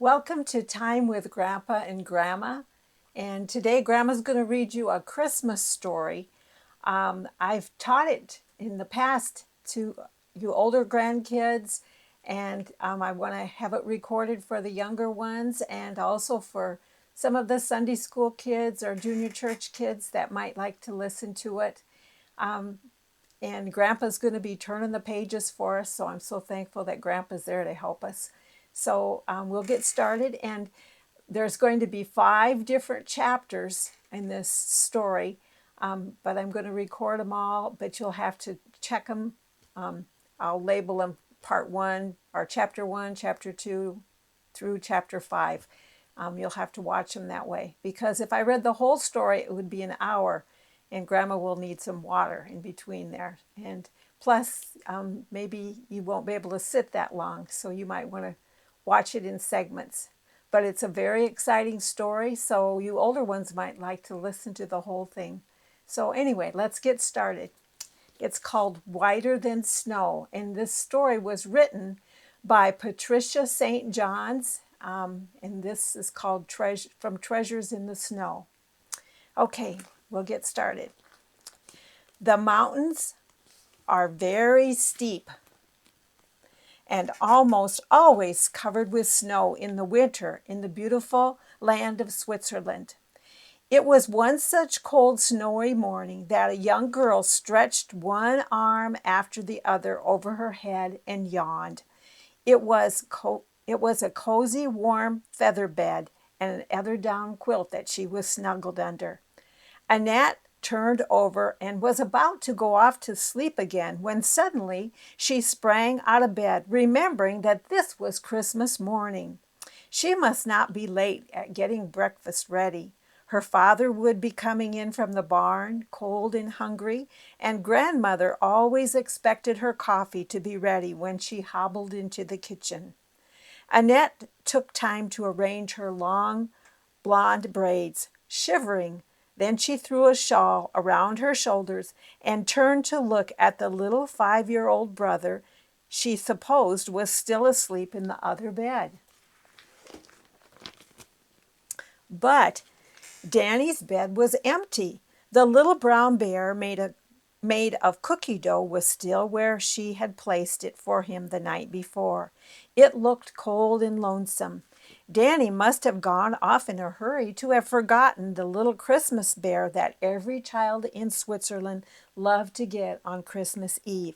Welcome to Time with Grandpa and Grandma. And today, Grandma's going to read you a Christmas story. I've taught it in the past to you older grandkids, and I want to have it recorded for the younger ones and also for some of the Sunday school kids or junior church kids that might like to listen to it. And Grandpa's going to be turning the pages for us, so I'm so thankful that Grandpa's there to help us. So we'll get started, and there's going to be 5 different chapters in this story, but I'm going to record them all, but you'll have to check them. I'll label them part 1 or chapter 1, chapter 2 through chapter 5. You'll have to watch them that way, because if I read the whole story, it would be an hour, and Grandma will need some water in between there. And plus, maybe you won't be able to sit that long, so you might want to watch it in segments. But it's a very exciting story, so you older ones might like to listen to the whole thing. So anyway, let's get started. It's called Whiter Than Snow, and this story was written by Patricia St. John's, and this is called From Treasures in the Snow. Okay, we'll get started. The mountains are very steep and almost always covered with snow in the winter in the beautiful land of Switzerland. It was one such cold, snowy morning that a young girl stretched one arm after the other over her head and yawned. It was a cozy, warm feather bed and an eider-down quilt that she was snuggled under. Annette turned over and was about to go off to sleep again when suddenly she sprang out of bed, remembering that this was Christmas morning. She must not be late at getting breakfast ready. Her father would be coming in from the barn, cold and hungry, and grandmother always expected her coffee to be ready when she hobbled into the kitchen. Annette took time to arrange her long blonde braids, shivering. Then she threw a shawl around her shoulders and turned to look at the little 5-year-old brother she supposed was still asleep in the other bed. But Danny's bed was empty. The little brown bear made of cookie dough was still where she had placed it for him the night before. It looked cold and lonesome. Danny must have gone off in a hurry to have forgotten the little Christmas bear that every child in Switzerland loved to get on Christmas Eve.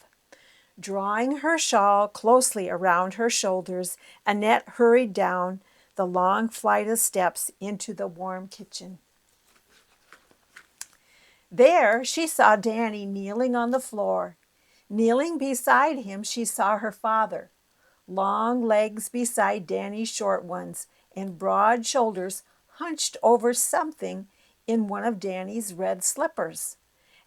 Drawing her shawl closely around her shoulders, Annette hurried down the long flight of steps into the warm kitchen. There she saw Danny kneeling on the floor. Kneeling beside him, she saw her father, long legs beside Danny's short ones, and broad shoulders hunched over something in one of Danny's red slippers.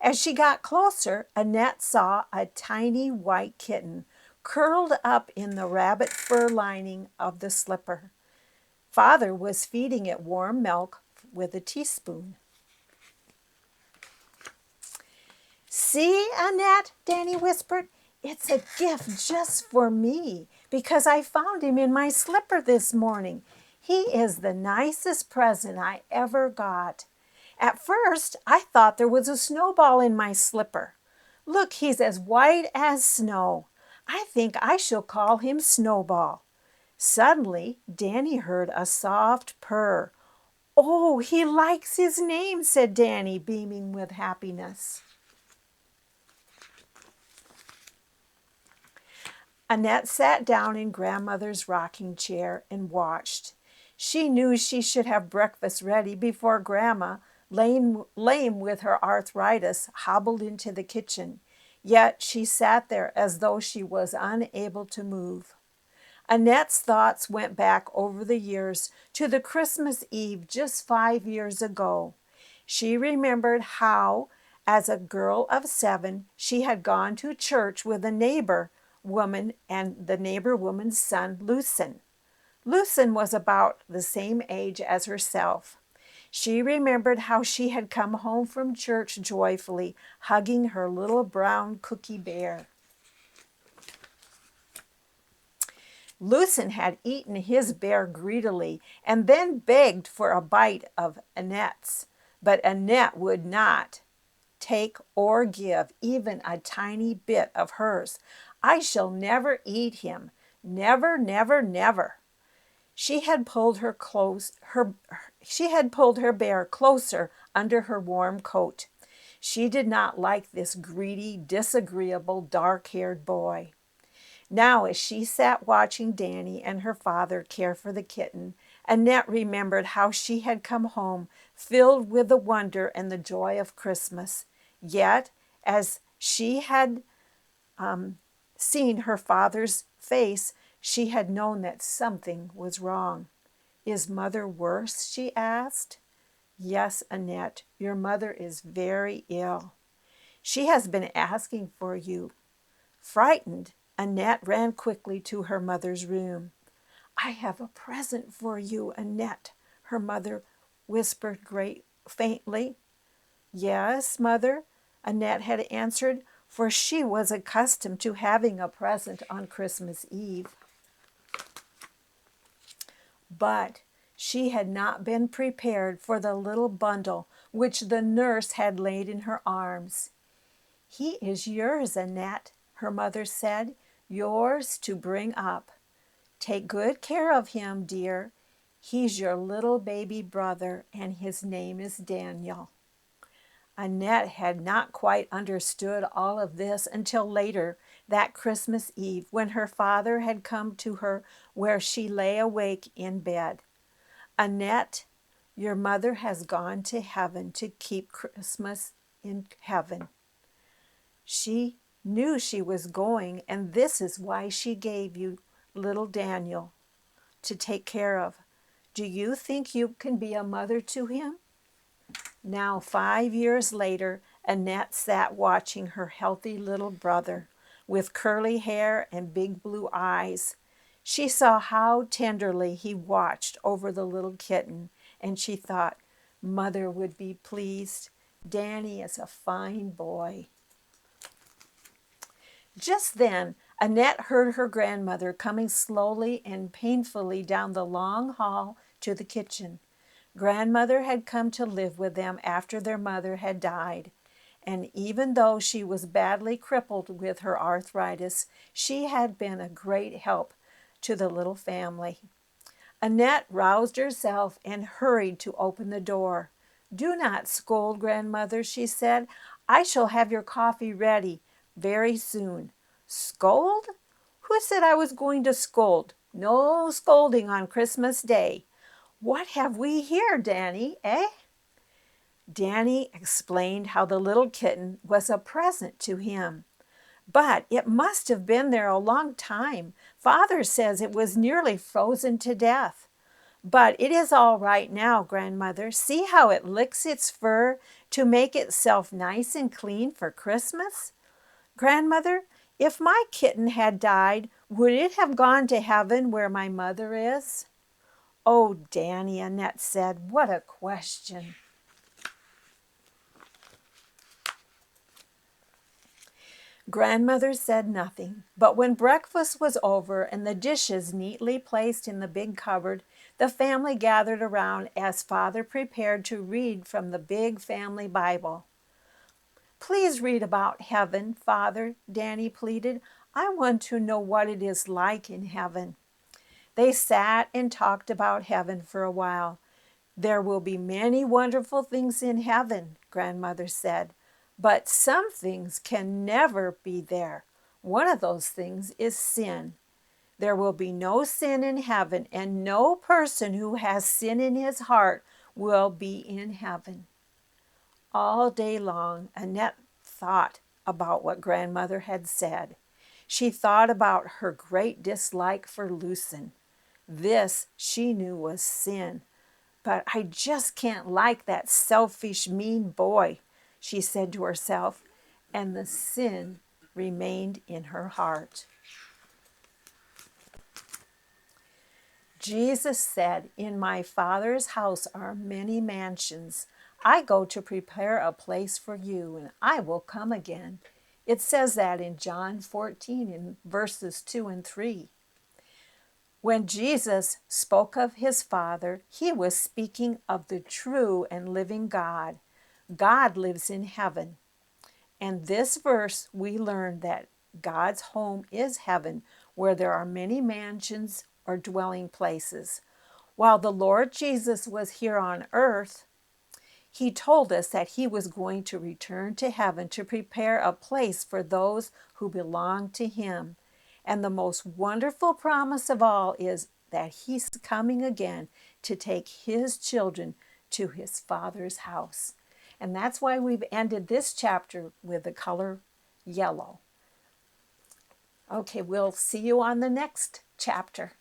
As she got closer, Annette saw a tiny white kitten curled up in the rabbit fur lining of the slipper. Father was feeding it warm milk with a teaspoon. "See, Annette," Danny whispered, "it's a gift just for me because I found him in my slipper this morning. He is the nicest present I ever got. At first, I thought there was a snowball in my slipper. Look, he's as white as snow. I think I shall call him Snowball." Suddenly, Danny heard a soft purr. "Oh, he likes his name," said Danny, beaming with happiness. Annette sat down in grandmother's rocking chair and watched. She knew she should have breakfast ready before Grandma, lame with her arthritis, hobbled into the kitchen. Yet she sat there as though she was unable to move. Annette's thoughts went back over the years to the Christmas Eve just 5 years ago. She remembered how, as a girl of 7, she had gone to church with a neighbor woman and the neighbor woman's son, Lucien. Lucien was about the same age as herself. She remembered how she had come home from church joyfully, hugging her little brown cookie bear. Lucien had eaten his bear greedily and then begged for a bite of Annette's, but Annette would not take or give even a tiny bit of hers. I shall never eat him. Never, never, never. She had pulled she had pulled her bear closer under her warm coat. She did not like this greedy, disagreeable, dark-haired boy. Now, as she sat watching Danny and her father care for the kitten, Annette remembered how she had come home filled with the wonder and the joy of Christmas. Yet, as she had seen her father's face, she had known that something was wrong. Is mother worse? She asked. Yes, Annette, your mother is very ill. She has been asking for you. Frightened, Annette ran quickly to her mother's room. I have a present for you, Annette, her mother whispered faintly. Yes, mother, Annette had answered, for she was accustomed to having a present on Christmas Eve. But she had not been prepared for the little bundle which the nurse had laid in her arms. He is yours, Annette, her mother said, yours to bring up. Take good care of him, dear. He's your little baby brother, and his name is Daniel. Annette had not quite understood all of this until later that Christmas Eve, when her father had come to her where she lay awake in bed. Annette, your mother has gone to heaven to keep Christmas in heaven. She knew she was going, and this is why she gave you little Daniel to take care of. Do you think you can be a mother to him? Now, 5 years later, Annette sat watching her healthy little brother with curly hair and big blue eyes. She saw how tenderly he watched over the little kitten, and she thought, Mother would be pleased. Danny is a fine boy. Just then, Annette heard her grandmother coming slowly and painfully down the long hall to the kitchen. Grandmother had come to live with them after their mother had died, and even though she was badly crippled with her arthritis, she had been a great help to the little family. Annette roused herself and hurried to open the door. Do not scold, grandmother, she said. I shall have your coffee ready very soon. Scold? Who said I was going to scold? No scolding on Christmas Day. What have we here, Danny, eh? Danny explained how the little kitten was a present to him. But it must have been there a long time. Father says it was nearly frozen to death. But it is all right now, grandmother. See how it licks its fur to make itself nice and clean for Christmas? Grandmother, if my kitten had died, would it have gone to heaven where my mother is? Oh, Danny, Annette said, what a question. Grandmother said nothing, but when breakfast was over and the dishes neatly placed in the big cupboard, the family gathered around as Father prepared to read from the big family Bible. Please read about heaven, Father, Danny pleaded. I want to know what it is like in heaven. They sat and talked about heaven for a while. There will be many wonderful things in heaven, Grandmother said, but some things can never be there. One of those things is sin. There will be no sin in heaven, and no person who has sin in his heart will be in heaven. All day long, Annette thought about what Grandmother had said. She thought about her great dislike for Lucien. This, she knew, was sin. But I just can't like that selfish, mean boy, she said to herself, and the sin remained in her heart. Jesus said, in my Father's house are many mansions. I go to prepare a place for you, and I will come again. It says that in John 14 in verses 2 and 3. When Jesus spoke of his Father, he was speaking of the true and living God. God lives in heaven. And this verse, we learn that God's home is heaven, where there are many mansions or dwelling places. While the Lord Jesus was here on earth, he told us that he was going to return to heaven to prepare a place for those who belong to him. And the most wonderful promise of all is that he's coming again to take his children to his Father's house. And that's why we've ended this chapter with the color yellow. Okay, we'll see you on the next chapter.